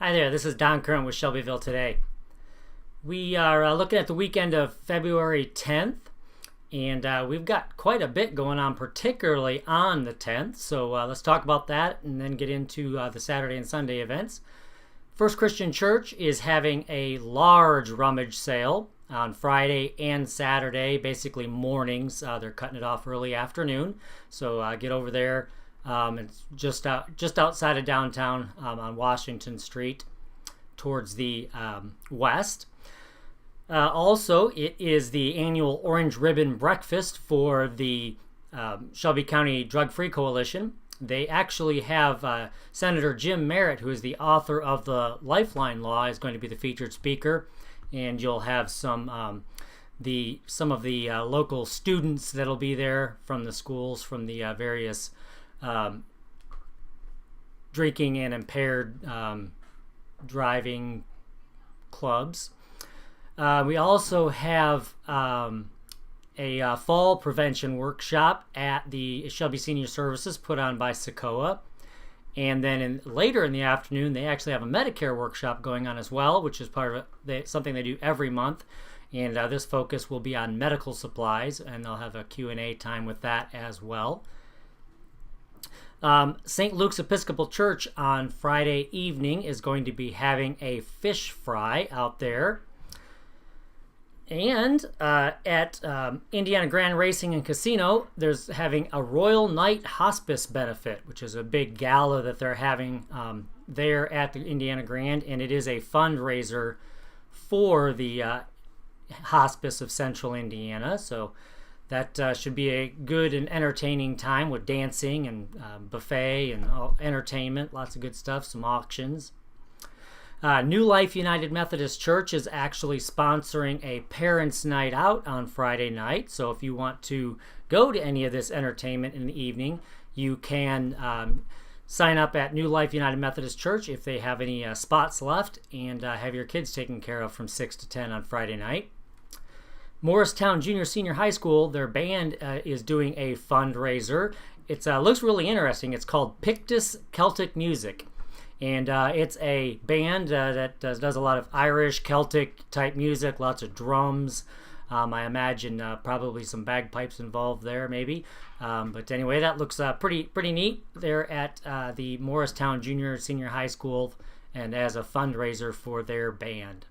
Hi there, this is Don Curran with Shelbyville Today. We are looking at the weekend of February 10th, and we've got quite a bit going on, particularly on the 10th. So let's talk about that and then get into the Saturday and Sunday events. First Christian Church is having a large rummage sale on Friday and Saturday, basically mornings. They're cutting it off early afternoon, so get over there. It's just outside of downtown on Washington Street towards the west. Also, it is the annual Orange Ribbon Breakfast for the Shelby County Drug-Free Coalition. They actually have Senator Jim Merritt, who is the author of the Lifeline Law, is going to be the featured speaker, and you'll have some of the local students that'll be there from the schools, from the various drinking and impaired driving clubs. We also have a fall prevention workshop at the Shelby Senior Services put on by SECOA. And then later in the afternoon, they actually have a Medicare workshop going on as well, which is part of something they do every month. And this focus will be on medical supplies, and they'll have a Q&A time with that as well. St. Luke's Episcopal Church on Friday evening is going to be having a fish fry out there. And at Indiana Grand Racing and Casino, there's having a Royal Night Hospice benefit, which is a big gala that they're having there at the Indiana Grand, and it is a fundraiser for the Hospice of Central Indiana. So that should be a good and entertaining time with dancing and buffet and entertainment, lots of good stuff, some auctions. New Life United Methodist Church is actually sponsoring a Parents' Night Out on Friday night. So if you want to go to any of this entertainment in the evening, you can sign up at New Life United Methodist Church if they have any spots left, and have your kids taken care of from 6 to 10 on Friday night. Morristown Junior Senior High School, their band is doing a fundraiser. It looks really interesting. It's called Pictus Celtic Music. And it's a band that does a lot of Irish, Celtic type music, lots of drums. I imagine probably some bagpipes involved there, maybe. But anyway, that looks pretty neat. They're at the Morristown Junior Senior High School, and as a fundraiser for their band.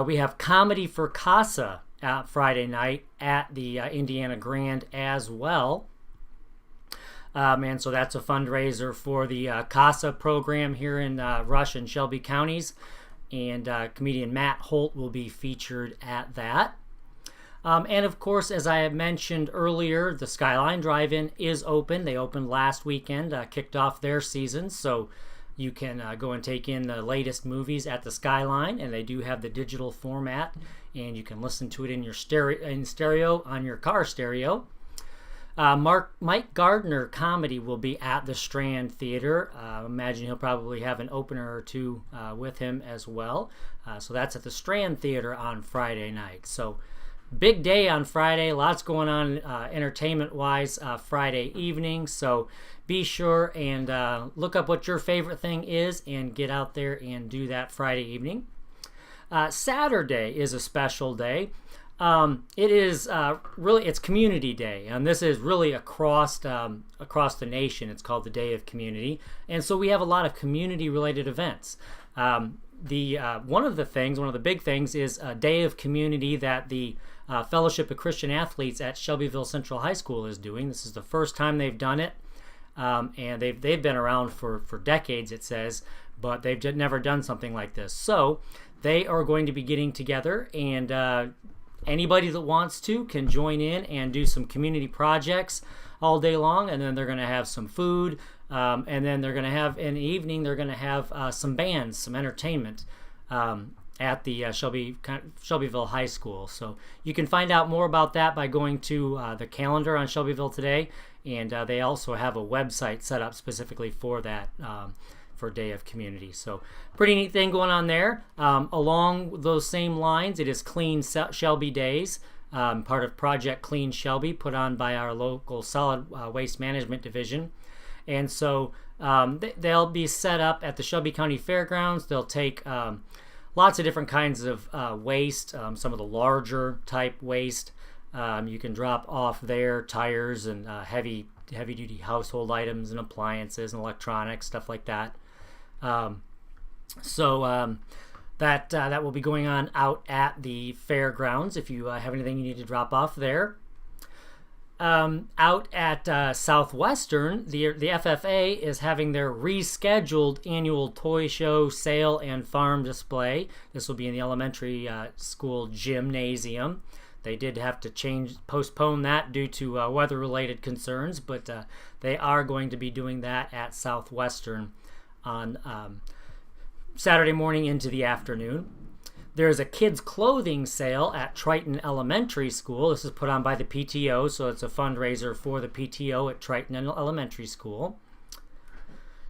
We have Comedy for Casa Friday night at the Indiana Grand as well. And so that's a fundraiser for the CASA program here in Rush and Shelby counties. And comedian Matt Holt will be featured at that. And of course, as I had mentioned earlier, the Skyline Drive-In is open. They opened last weekend, kicked off their season. So you can go and take in the latest movies at the Skyline. And they do have the digital format. And you can listen to it in your stereo on your car stereo. Mike Gardner comedy will be at the Strand Theater. I imagine he'll probably have an opener or two with him as well. So that's at the Strand Theater on Friday night. So big day on Friday. Lots going on entertainment-wise Friday evening. So be sure and look up what your favorite thing is and get out there and do that Friday evening. Saturday is a special day. It is it's Community Day, and this is really across the nation. It's called the Day of Community, and so we have a lot of community-related events. One of the big things is a Day of Community that the Fellowship of Christian Athletes at Shelbyville Central High School is doing. This is the first time they've done it, and they've been around for decades, it says, but they've never done something like this. So they are going to be getting together, and anybody that wants to can join in and do some community projects all day long, and then they're going to have some food, and then they're going to have, in the evening, they're going to have some bands, some entertainment at the Shelbyville High School. So you can find out more about that by going to the calendar on Shelbyville Today, and they also have a website set up specifically for that, for Day of Community. So pretty neat thing going on there. Along those same lines, it is Clean Shelby Days, part of Project Clean Shelby, put on by our local solid waste management division. And so They'll be set up at the Shelby County Fairgrounds. They'll take lots of different kinds of waste, some of the larger type waste. You can drop off there tires and heavy duty household items and appliances and electronics, stuff like that. That will be going on out at the fairgrounds if you have anything you need to drop off there. Out at Southwestern, the FFA is having their rescheduled annual toy show, sale, and farm display. This will be in the elementary school gymnasium. They did have to postpone that due to weather-related concerns, but they are going to be doing that at Southwestern on Saturday morning into the afternoon. There's a kids' clothing sale at Triton Elementary School. This is put on by the PTO, so it's a fundraiser for the PTO at Triton Elementary School.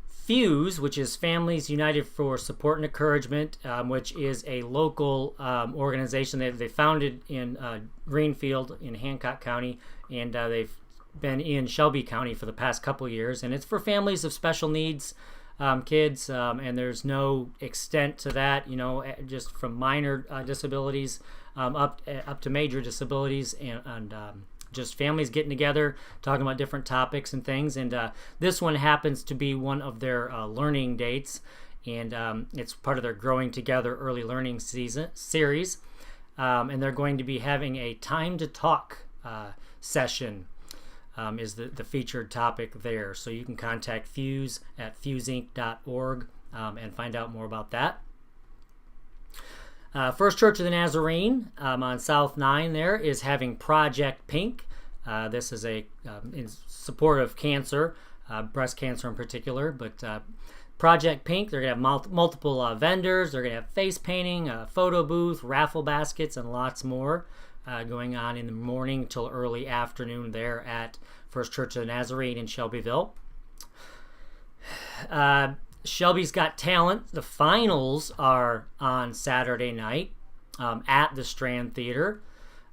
Fuse, which is Families United for Support and Encouragement, which is a local organization that they founded in Greenfield in Hancock County, and they've been in Shelby County for the past couple years, and it's for families of special needs kids, and there's no extent to that, just from minor disabilities up to major disabilities, and just families getting together, talking about different topics and things. And this one happens to be one of their learning dates, and it's part of their Growing Together Early Learning series. And they're going to be having a Time to Talk session. Is the featured topic there. So you can contact Fuse at fuseinc.org and find out more about that. First Church of the Nazarene on South 9 there is having Project Pink. This is in support of cancer, breast cancer in particular, but Project Pink, they're going to have multiple vendors. They're going to have face painting, a photo booth, raffle baskets, and lots more. Going on in the morning till early afternoon there at First Church of the Nazarene in Shelbyville. Shelby's Got Talent. The finals are on Saturday night at the Strand Theater.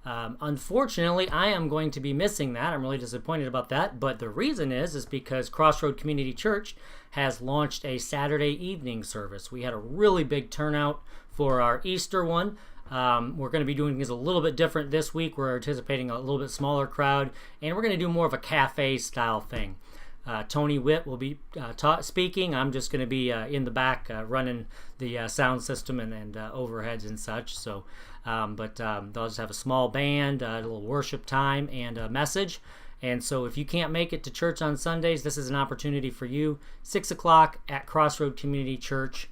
Unfortunately, I am going to be missing that. I'm really disappointed about that. But the reason is because Crossroad Community Church has launched a Saturday evening service. We had a really big turnout for our Easter one. We're going to be doing things a little bit different this week. We're anticipating a little bit smaller crowd, and we're going to do more of a cafe style thing. Tony Witt will be speaking. I'm just going to be in the back running the sound system and overheads and such. So, but they'll just have a small band, a little worship time, and a message. And so if you can't make it to church on Sundays, this is an opportunity for you. 6 o'clock at Crossroad Community Church.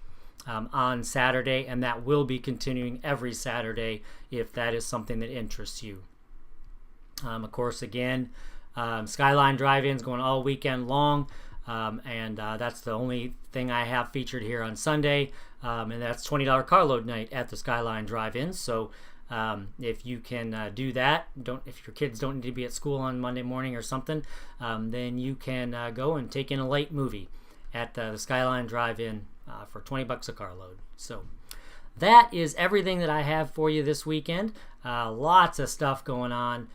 On Saturday, and that will be continuing every Saturday if that is something that interests you. Of course, again, Skyline Drive-In's going all weekend long, and that's the only thing I have featured here on Sunday, and that's $20 carload night at the Skyline Drive-In. So if you can do that, if your kids don't need to be at school on Monday morning or something, then you can go and take in a late movie at the Skyline Drive-In for $20 a carload. So that is everything that I have for you this weekend. Lots of stuff going on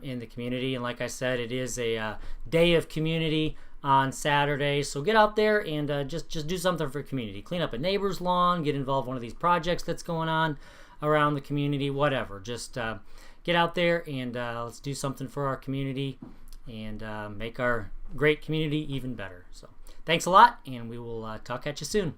in the community, and like I said, it is a day of community on Saturday. So get out there and just do something for the community. Clean up a neighbor's lawn, get involved in one of these projects that's going on around the community, whatever. Just get out there and let's do something for our community and make our great community even better. So thanks a lot, and we will talk at you soon.